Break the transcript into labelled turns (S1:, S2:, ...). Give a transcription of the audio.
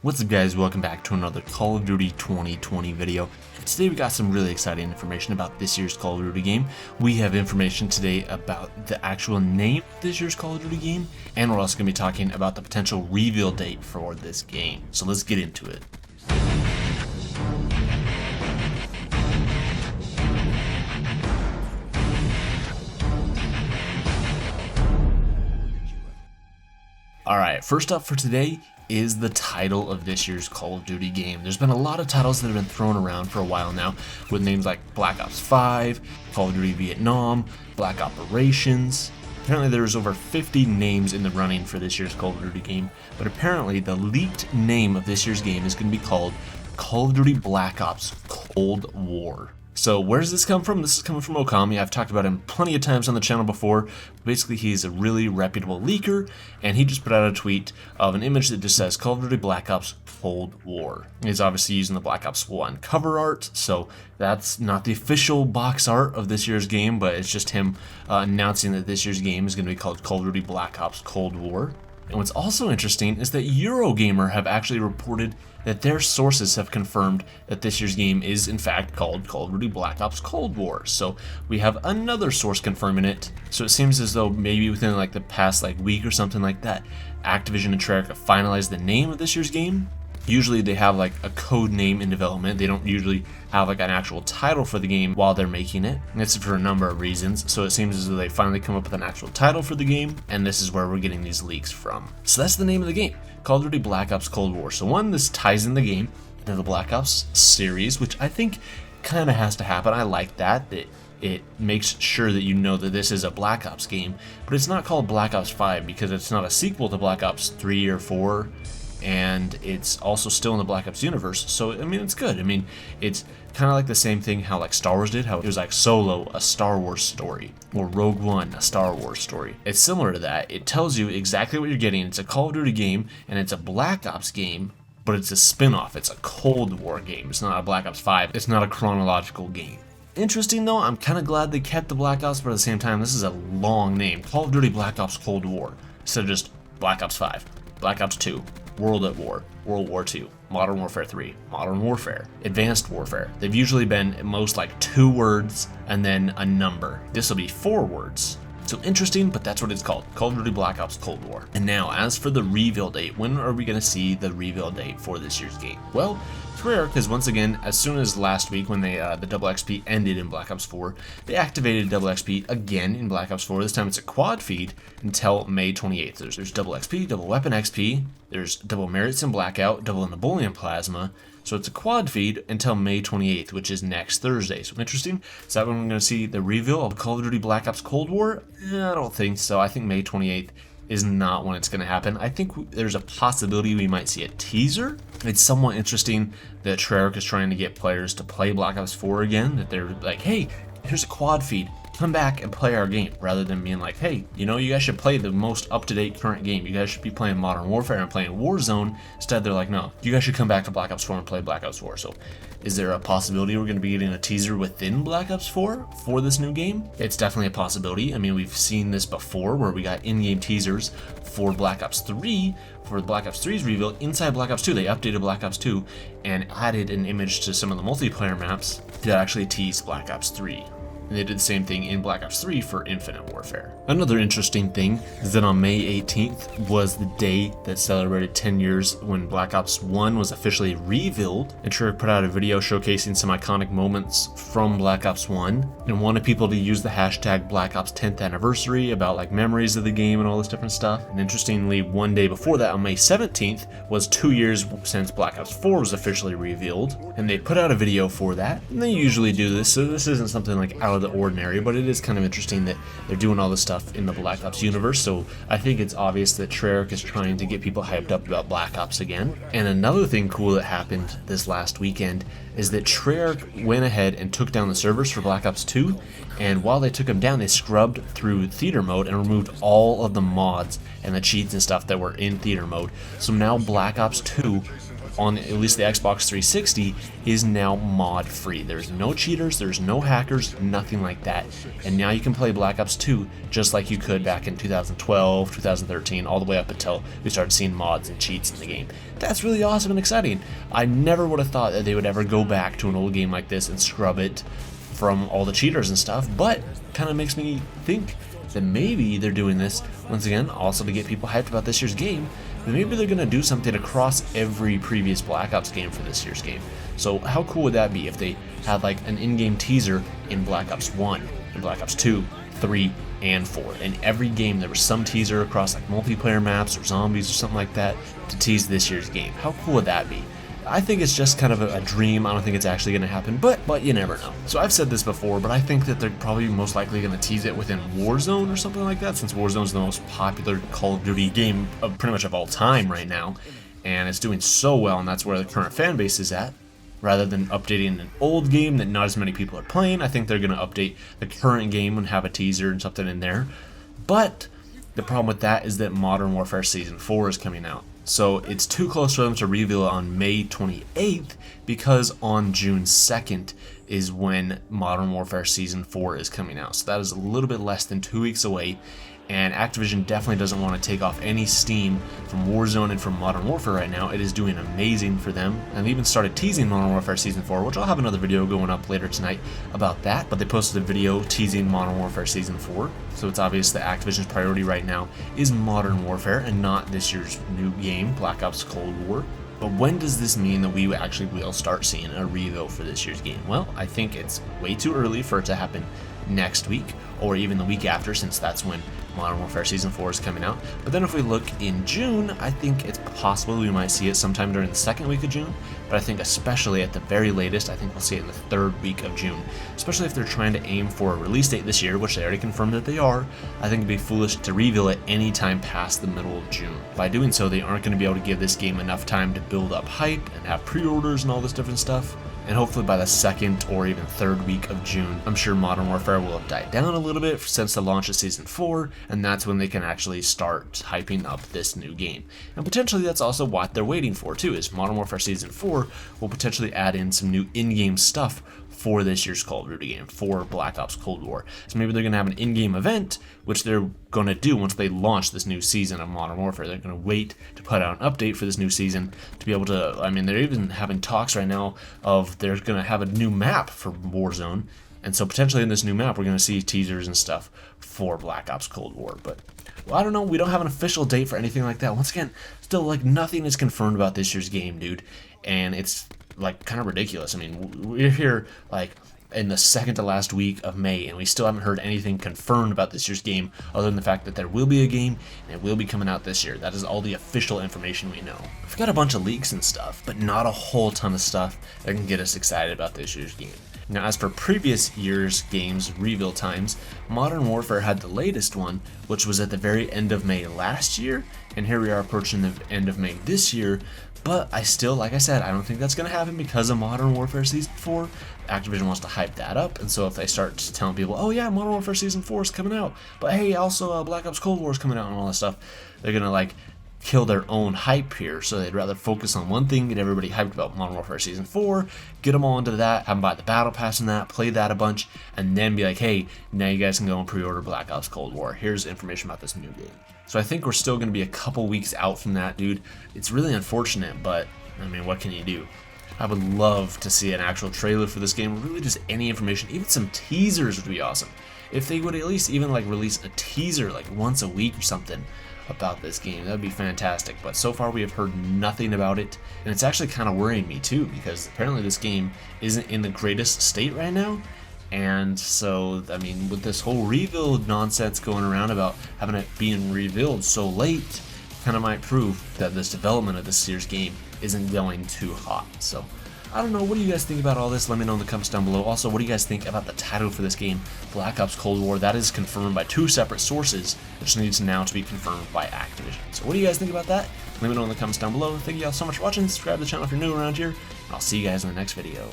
S1: What's up guys, welcome back to another Call of Duty 2020 video. Today we got some really exciting information about this year's Call of Duty game. We have information today about the actual name of this year's Call of Duty game, and we're also going to be talking about the potential reveal date for this game. So let's get into it. Alright, first up for today is the title of this year's Call of Duty game. There's been a lot of titles that have been thrown around for a while now, with names like Black Ops 5, Call of Duty Vietnam, Black Operations. Apparently there's over 50 names in the running for this year's Call of Duty game, but apparently the leaked name of this year's game is going to be called Call of Duty Black Ops Cold War. So where does this come from? This is coming from Okami. I've talked about him plenty of times on the channel before. Basically, he's a really reputable leaker, and he just put out a tweet of an image that just says Call of Duty Black Ops Cold War. He's obviously using the Black Ops 1 cover art, so that's not the official box art of this year's game, but it's just him announcing that this year's game is going to be called Call of Duty Black Ops Cold War. And what's also interesting is that Eurogamer have actually reported that their sources have confirmed that this year's game is in fact called Call of Duty Black Ops Cold War. So we have another source confirming it. So it seems as though maybe within like the past week or something like that, Activision and Treyarch have finalized the name of this year's game. Usually they have like a code name in development. They don't usually have like an actual title for the game while they're making it. And it's for a number of reasons. So it seems as though they finally come up with an actual title for the game, and this is where we're getting these leaks from. So that's the name of the game, Call of Duty Black Ops Cold War. So one, this ties in the game into the Black Ops series, which I think kind of has to happen. I like that. It makes sure that you know that this is a Black Ops game, but it's not called Black Ops 5 because it's not a sequel to Black Ops 3 or 4. And it's also still in the Black Ops universe, so I mean it's good. I mean it's kind of like the same thing how like Star Wars did, how it was like Solo, a Star Wars story, or Rogue One, a Star Wars story. It's similar to that. It tells you exactly what you're getting. It's a Call of Duty game, and it's a Black Ops game, but it's a spin-off. It's a Cold War game. It's not a Black Ops 5. It's not a chronological game. Interesting though, I'm kind of glad they kept the Black Ops, but at the same time, this is a long name. Call of Duty Black Ops Cold War, instead of just Black Ops 5, Black Ops 2, World at War, World War II, Modern Warfare 3, Modern Warfare, Advanced Warfare. They've usually been at most like 2 words and then a number. This will be 4 words. So interesting, but that's what it's called, Call of Duty Black Ops Cold War. And now, as for the reveal date, when are we going to see the reveal date for this year's game? Well, it's rare because once again, as soon as last week when they the double XP ended in Black Ops 4, they activated double XP again in Black Ops 4. This time it's a quad feed until May 28th. There's double XP, double weapon XP, there's double merits in Blackout, double Napoleon Plasma. So it's a quad feed until May 28th, which is next Thursday. So interesting. Is that when we're going to see the reveal of Call of Duty Black Ops Cold War? I don't think so. I think May 28th is not when it's going to happen. I think there's a possibility we might see a teaser. It's somewhat interesting that Treyarch is trying to get players to play Black Ops 4 again. That they're like, hey, here's a quad feed. Come back and play our game, rather than being like, hey, you know, you guys should play the most up-to-date current game. You guys should be playing Modern Warfare and playing Warzone. Instead, they're like, no, you guys should come back to Black Ops 4 and play Black Ops 4. So is there a possibility we're going to be getting a teaser within Black Ops 4 for this new game? It's definitely a possibility. I mean, we've seen this before where we got in-game teasers for Black Ops 3, for Black Ops 3's reveal inside Black Ops 2. They updated Black Ops 2 and added an image to some of the multiplayer maps that actually teased Black Ops 3. And they did the same thing in Black Ops 3 for Infinite Warfare. Another interesting thing is that on May 18th was the day that celebrated 10 years when Black Ops 1 was officially revealed, and Treyarch put out a video showcasing some iconic moments from Black Ops 1 and wanted people to use the hashtag Black Ops 10th anniversary about like memories of the game and all this different stuff. And interestingly, one day before that, on May 17th, was 2 years since Black Ops 4 was officially revealed, and they put out a video for that. And they usually do this, so this isn't something like out of the ordinary, but it is kind of interesting that they're doing all this stuff in the Black Ops universe. So I think it's obvious that Treyarch is trying to get people hyped up about Black Ops again. And another thing cool that happened this last weekend is that Treyarch went ahead and took down the servers for Black Ops 2, and while they took them down, they scrubbed through theater mode and removed all of the mods and the cheats and stuff that were in theater mode. So now Black Ops 2 on at least the Xbox 360 is now mod free. There's no cheaters, there's no hackers, nothing like that. And now you can play Black Ops 2 just like you could back in 2012, 2013, all the way up until we started seeing mods and cheats in the game. That's really awesome and exciting. I never would have thought that they would ever go back to an old game like this and scrub it from all the cheaters and stuff, but kind of makes me think that maybe they're doing this, once again, also to get people hyped about this year's game, but maybe they're going to do something across every previous Black Ops game for this year's game. So how cool would that be if they had like an in-game teaser in Black Ops 1, in Black Ops 2, 3, and 4. In every game there was some teaser across like multiplayer maps or zombies or something like that to tease this year's game. How cool would that be? I think it's just kind of a dream. I don't think it's actually going to happen, but you never know. So I've said this before, but I think that they're probably most likely going to tease it within Warzone or something like that, since Warzone is the most popular Call of Duty game of pretty much of all time right now, and it's doing so well, and that's where the current fan base is at. Rather than updating an old game that not as many people are playing, I think they're going to update the current game and have a teaser and something in there. But the problem with that is that Modern Warfare Season 4 is coming out. So it's too close for them to reveal it on May 28th, because on June 2nd is when Modern Warfare Season 4 is coming out. So that is a little bit less than 2 weeks away, and Activision definitely doesn't want to take off any steam from Warzone and from Modern Warfare right now. It is doing amazing for them, and they even started teasing Modern Warfare Season 4, which I'll have another video going up later tonight about that, but they posted a video teasing Modern Warfare Season 4, so it's obvious that Activision's priority right now is Modern Warfare and not this year's new game, Black Ops Cold War. But when does this mean that we actually will start seeing a reveal for this year's game? Well, I think it's way too early for it to happen next week, or even the week after, since that's when Modern Warfare Season 4 is coming out. But then if we look in June, I think it's possible we might see it sometime during the second week of June, but I think especially at the very latest, I think we'll see it in the third week of June, especially if they're trying to aim for a release date this year, which they already confirmed that they are. I think it'd be foolish to reveal it any time past the middle of June. By doing so, they aren't going to be able to give this game enough time to build up hype and have pre-orders and all this different stuff. And hopefully by the second or even third week of June, I'm sure Modern Warfare will have died down a little bit since the launch of Season 4, and that's when they can actually start hyping up this new game. And potentially that's also what they're waiting for too, is Modern Warfare Season 4 will potentially add in some new in-game stuff for this year's Call of Duty game, for Black Ops Cold War. So maybe they're going to have an in-game event, which they're going to do once they launch this new season of Modern Warfare. They're going to wait to put out an update for this new season to be able to, I mean, they're even having talks right now of they're going to have a new map for Warzone, and so potentially in this new map we're going to see teasers and stuff for Black Ops Cold War. But well, I don't know, we don't have an official date for anything like that. Once again, still, like, nothing is confirmed about this year's game, dude, and it's like kind of ridiculous. I mean, we're here like in the second to last week of May, and we still haven't heard anything confirmed about this year's game other than the fact that there will be a game and it will be coming out this year. That is all the official information we know. We've got a bunch of leaks and stuff, but not a whole ton of stuff that can get us excited about this year's game. Now, as for previous year's games' reveal times, Modern Warfare had the latest one, which was at the very end of May last year, and here we are approaching the end of May this year. But I still, like I said, I don't think that's going to happen because of Modern Warfare Season 4. Activision wants to hype that up, and so if they start telling people, oh yeah, Modern Warfare Season 4 is coming out, but hey, also Black Ops Cold War is coming out and all that stuff, they're going to like kill their own hype here. So they'd rather focus on one thing, get everybody hyped about Modern Warfare Season 4, get them all into that, have them buy the Battle Pass and that, play that a bunch, and then be like, hey, now you guys can go and pre-order Black Ops Cold War. Here's information about this new game. So I think we're still going to be a couple weeks out from that, dude. It's really unfortunate, but I mean, what can you do? I would love to see an actual trailer for this game, really just any information, even some teasers would be awesome. If they would at least even like release a teaser like once a week or something about this game, that would be fantastic. But so far we have heard nothing about it, and it's actually kind of worrying me too, because apparently this game isn't in the greatest state right now. And so, I mean, with this whole reveal nonsense going around about having it being revealed so late, kind of might prove that this development of this year's game isn't going too hot. So, I don't know, what do you guys think about all this? Let me know in the comments down below. Also, what do you guys think about the title for this game, Black Ops Cold War? That is confirmed by 2 separate sources, which needs now to be confirmed by Activision. So what do you guys think about that? Let me know in the comments down below. Thank you all so much for watching. Subscribe to the channel if you're new around here, and I'll see you guys in the next video.